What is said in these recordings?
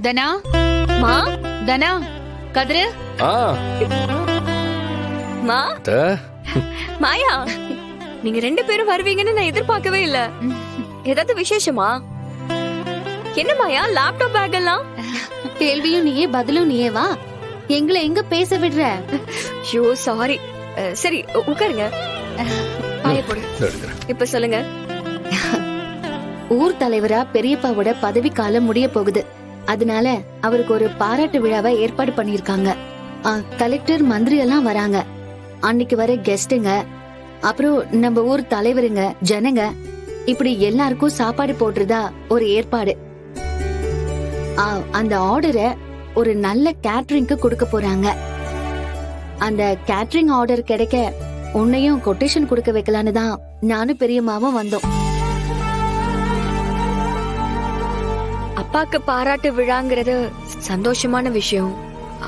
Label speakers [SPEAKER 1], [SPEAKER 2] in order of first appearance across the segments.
[SPEAKER 1] தனா
[SPEAKER 2] மா
[SPEAKER 1] தனா கதிரு
[SPEAKER 3] ஆ
[SPEAKER 2] மா
[SPEAKER 3] அத்த,
[SPEAKER 2] மாயா நீங்க 2 பேரும் வருவீங்கன்னு நான் எதிர்பார்க்கவே இல்ல. ஏதாவது விசேஷமா? என்ன மாயா லேப்டாப் பேக் எல்லாம்?
[SPEAKER 4] கேள்வியும் நீயே பதிலும் நீயே வா. எங்களை எங்க பேச விடுற?
[SPEAKER 2] ஐயோ சாரி. சரி உட்காருங்க. பாய போடு.
[SPEAKER 3] இதோ எடுக்கிறேன்.
[SPEAKER 2] இப்ப சொல்லுங்க.
[SPEAKER 4] ஊர் தலைவரா பெரியப்பாவோட பதவி காலம் முடிய போகுது. அதனால அவருக்கு ஒரு பாராட்டு விழாவை ஏற்பாடு பண்ணிருக்காங்க. கலெக்டர் மந்திரி எல்லாம் வராங்க. அன்னைக்கு வர கெஸ்டுங்க, அப்புறம் நம்ம ஊர் தலைவருங்க, ஜனங்க, இப்படி எல்லாருக்கும் சாப்பாடு போடுறதா ஒரு ஏற்பாடு. அந்த ஆர்டரை ஒரு நல்ல கேட்டரிங்க்கு கொடுக்க போறாங்க. அந்த கேட்டரிங் ஆர்டர் கிடைக்க உன்னையும் கொட்டேஷன் கொடுக்க வைக்கலான்னு தான் நானும் பெரியம்மாவும் வந்தோம்.
[SPEAKER 2] அப்பாக்கு பாராட்டு விழாங்கிறது சந்தோஷமான விஷயம்.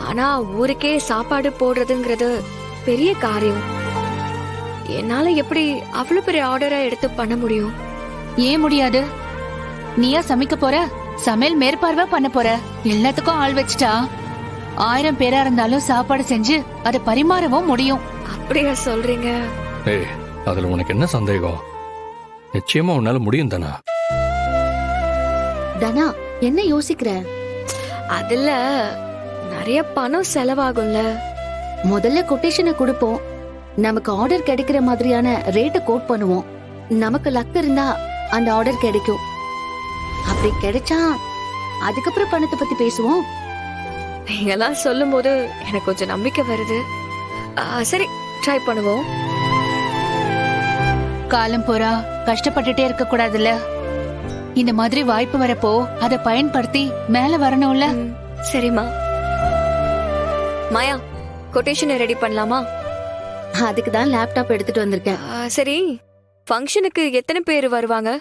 [SPEAKER 2] ஆனா ஊருக்கே சாப்பாடு போடுறதுங்கிறது பெரிய காரியம். என்னால எப்படி அவ்வளவு பெரிய ஆர்டரை எடுத்து பண்ண முடியும்?
[SPEAKER 1] ஏன் முடியாது? நீயா சமைக்க போற? சமையல் மேற்பார்வை பண்ண போற? எல்லாத்துக்கும் ஆள் வச்சுட்டா 1000 பேரா இருந்தாலும் சாப்பாடு செஞ்சு அதை பரிமாறவும் முடியும்.
[SPEAKER 2] அப்படியா சொல்றீங்க?
[SPEAKER 3] ஏய், அதுல உனக்கு என்ன சந்தேகம்? நிச்சயமா உன்னால முடியும் தானா?
[SPEAKER 4] தனா, என்ன யோசிக்கிற?
[SPEAKER 2] அதுல நிறைய பணம் செலவாகும்ல.
[SPEAKER 4] முதல்ல கொட்டேஷனை கொடுப்போம். நமக்கு ஆர்டர் கிடைக்கிற மாதிரியான ரேட்டை கோட் பண்ணுவோம். நமக்கு லக் இருந்தா அந்த ஆர்டர் கிடைக்கும். அப்படி கிடைச்சா அதுக்கப்புறம் பணத்தை பத்தி பேசுவோம்.
[SPEAKER 2] நீங்கெல்லாம் சொல்லும் போது எனக்கு கொஞ்சம் நம்பிக்கை வருது. சரி ட்ரை பண்ணுவோம்.
[SPEAKER 1] காலம் போறா கஷ்டப்பட்டுட்டே இருக்க கூடாதுல்ல. இந்த மாதிரி வாய்ப்பு வரப்போ அதை பயன்படுத்தி மேல வரணும்ல.
[SPEAKER 2] சரிம்மா. மாயா, கொட்டேஷனை ரெடி பண்ணலாமா?
[SPEAKER 4] அதுக்கு தான் லேப்டாப் எடுத்துட்டு வந்திருக்கேன்.
[SPEAKER 2] சரி, ஃபங்க்ஷனுக்கு எத்தனை பேர் வருவாங்க?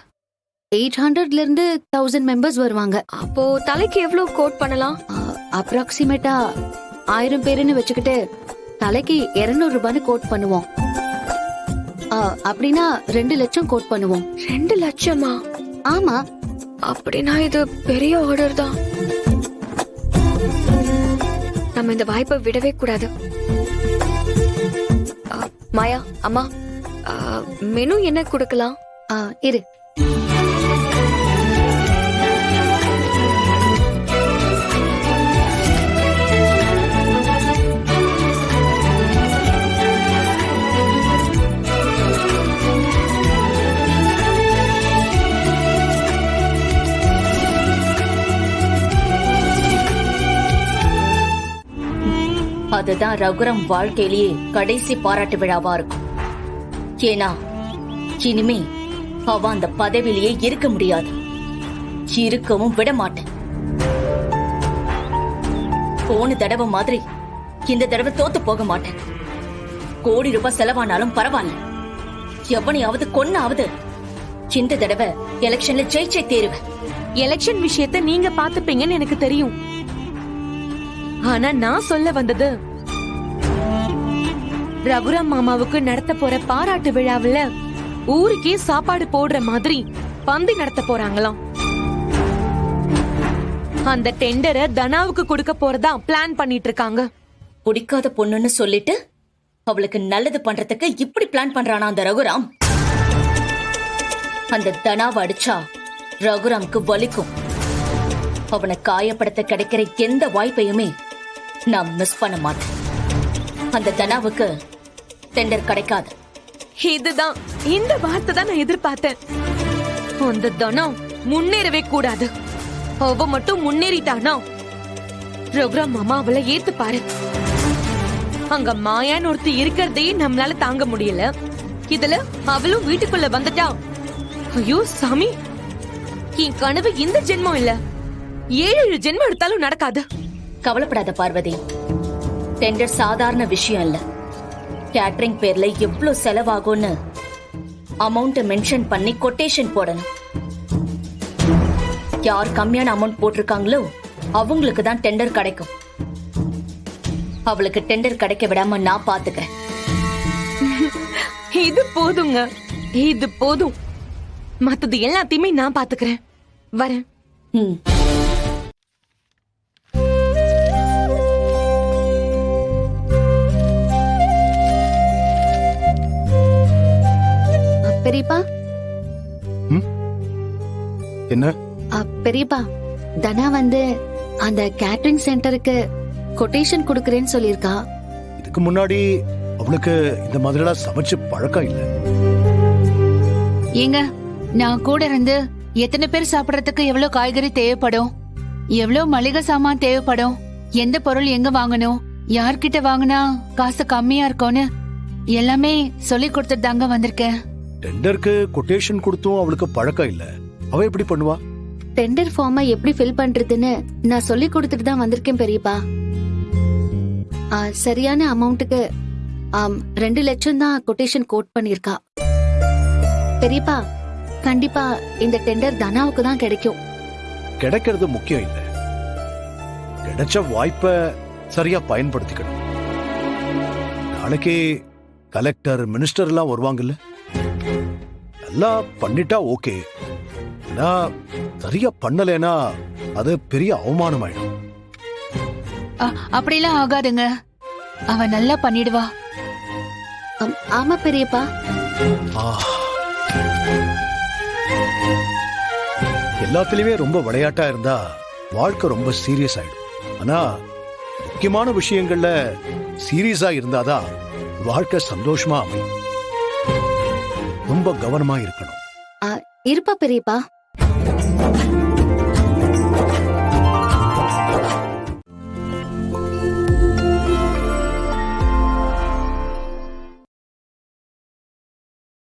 [SPEAKER 4] 800ல இருந்து 1000 மெம்பர்ஸ் வருவாங்க.
[SPEAKER 2] அப்போ தலைக்கு எவ்வளவு கோட் பண்ணலாம்?
[SPEAKER 4] அப்ராக்சிமேட்டா 1000 பேருன்னு வச்சுக்கிட்டு தலைக்கு 200 ரூபான்னு கோட் பண்ணுவோம். அப்படின்னா 2 லட்சம் கோட் பண்ணுவோம்.
[SPEAKER 2] 2 லட்சமா?
[SPEAKER 4] ஆமா.
[SPEAKER 2] அப்படின்னா இது பெரிய ஆர்டர் தான். நம்ம இந்த வாய்ப்பை விடவே கூடாது. மாயா, அம்மா, மெனு என்ன கொடுக்கலாம்?
[SPEAKER 4] இரு.
[SPEAKER 5] அதுதான் ரகுராம் வாழ்க்கையிலேயே கடைசி பாராட்டு விழாவா இருக்கும். ஏன்னா இனிமே அவ அந்த பதவியிலேயே இருக்க முடியாது. இருக்கவும் விட மாட்டேன். போன தடவை மாதிரி இந்த தடவை தோத்து போக மாட்டேன். கோடி ரூபாய் செலவானாலும் பரவாயில்ல. எவனையாவது கொன்னாவது இந்த தடவை எலெக்ஷன்ல ஜெயிச்சே தேருவேன்.
[SPEAKER 6] எலெக்ஷன் விஷயத்தை நீங்க பாத்துப்பீங்கன்னு எனக்கு தெரியும். ஆனா நான் சொல்ல வந்தது, ரகுராம் மாமாவுக்கு நடத்த போற பாராட்டு விழாவுல ஊருக்கே சாப்பாடு போடுற மாதிரி பந்தி நடத்த போறாங்களாம். அந்த டெண்டரை தனாவுக்கு கொடுக்க போறதா பிளான் பண்ணிட்டு இருக்காங்க.
[SPEAKER 5] பிடிக்காத பொண்ணுன்னு சொல்லிட்டு அவளுக்கு நல்லது பண்றதுக்கு இப்படி பிளான் பண்றானா அந்த ரகுராம்? அந்த தனாவை அடிச்சா ரகுராம்க்கு வலிக்கும். அவனை காயப்படுத்த கிடைக்கிற எந்த வாய்ப்பையுமே நான் மிஸ் பண்ண மாட்டேன். அந்த தனாவுக்கு டெண்டர் கிடைக்காது.
[SPEAKER 6] இதுதான், இந்த வார்த்தை தான் நான் எதிர்பார்த்தேன். அந்த தனம் முன்னேறவே கூடாது. அவ மட்டும் முன்னேறிட்டானா ரகுராம் மாமா அவளை ஏத்து பாரு. அங்க மாயான்னு ஒருத்தி இருக்கிறதே நம்மளால தாங்க முடியல. இதுல அவளும் வீட்டுக்குள்ள வந்துட்டா, ஐயோ சாமி, என் கனவு இந்த ஜென்மம் இல்ல, 7 ஜென்மம் எடுத்தாலும் நடக்காது.
[SPEAKER 5] கவலைப்படாத பார்வதி, டெண்டர் சாதாரண விஷயம் இல்ல. கேட்டரிங் பேர்ல எவ்வளவு செலவாகும்னு அமௌண்ட் மென்ஷன் பண்ணி கொட்டேஷன் போடணும். யார் கம்மியான அமௌண்ட் போட்டிருக்காங்களோ அவங்களுக்கு தான் டெண்டர் கிடைக்கும். அவளுக்கு டெண்டர் கிடைக்க விடாம நான் பாத்துக்கிறேன்.
[SPEAKER 6] இது போதுங்க, இது போதும். மத்தது எல்லாத்தையுமே நான் பாத்துக்கிறேன். வரேன்.
[SPEAKER 4] பெரியப்பா
[SPEAKER 7] என்ன?
[SPEAKER 4] பெரியப்பா, தனா வந்து அந்த கேட்டரிங் சென்டருக்கு கொட்டேஷன் கொடுக்கறேன்னு சொல்லியிருக்கா.
[SPEAKER 7] இதுக்கு முன்னாடி அவளுக்கு இந்த மாதிரிலாம் சமைச்சு பழக்கம் இல்ல.
[SPEAKER 1] ஏங்க, நான் கூட இருந்து எத்தனை பேர் சாப்பிடறதுக்கு எவ்வளவு காய்கறி தேவைப்படும், எவ்வளவு மளிகை சாமான் தேவைப்படும், எந்த பொருள் எங்க வாங்கணும், யார்கிட்ட வாங்கினா காசு கம்மியா இருக்கும்னு எல்லாமே சொல்லி கொடுத்துட்டு தாங்க வந்திருக்கேன்.
[SPEAKER 7] டெண்டருக்கு கொட்டேஷன் கொடுத்தும் அவளுக்கு பழக்கம் இல்ல. அவ எப்படி பண்ணுவா?
[SPEAKER 4] டெண்டர் ஃபார்மை எப்படி ஃபில் பண்றதுன்னு நான் சொல்லி கொடுத்துட்டு தான் வந்திருக்கேன் பெரியப்பா. சரியான அமௌண்ட்டுக்கு 2 லட்சம் தான் கொட்டேஷன் கோட் பண்ணிருக்கா. பெரியப்பா, கண்டிப்பா இந்த டெண்டர் தனாவுக்கு தான் கிடைக்கும்.
[SPEAKER 7] கிடைக்கிறது முக்கியம் இல்ல, கிடைச்ச வாய்ப்பை சரியா பயன்படுத்திக்கணும். நாளைக்கு கலெக்டர், மினிஸ்டர் எல்லாம் வருவாங்கல்ல, நல்லா பண்ணிட்டா ஓகே. சரியா பண்ணலைன்னா அது பெரிய அவமானமாயிடும்.
[SPEAKER 1] அப்படிலாம் ஆகாதுங்க, அவ நல்லா பண்ணிடுவா.
[SPEAKER 4] ஆமா பெரியப்பா.
[SPEAKER 7] எல்லாத்துலயுமே ரொம்ப விளையாட்டா இருந்தா வாழ்க்கை ரொம்ப சீரியஸ் ஆயிடும். ஆனா முக்கியமான விஷயங்கள்ல சீரியஸா இருந்தாதான் வாழ்க்கை சந்தோஷமா அமையும். ரொம்ப கவனமா இருக்கணும்.
[SPEAKER 4] இருப்பா பெரியப்பா.